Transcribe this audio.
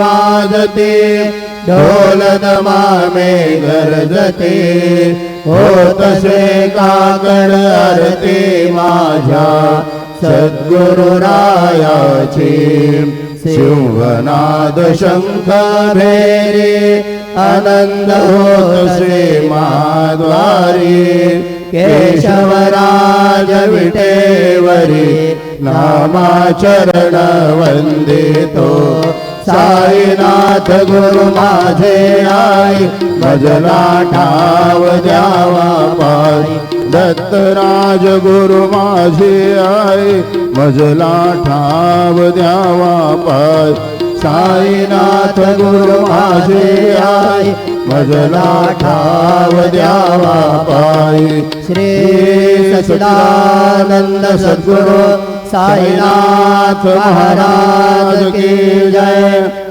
वाजते ढोल दमामे गरजते होतसे काकड आरती माझ्या सद्गुरुरायाची सिंहनाद शंख भेरी आनंद होतसे महाद्वारी केशवराज विटेवरी नामाचरण वंदितो साईनाथ गुरु माझे आई भजला ठाव द्यावा पाय दत्तराज गुरु माझे आई भजला ठाव द्यावा पाय साईनाथ गुरु माझे आई भजला ठाव द्यावा पाय श्री सच्चिदानंद सद्गुरु साईनाथ महाराज की जय।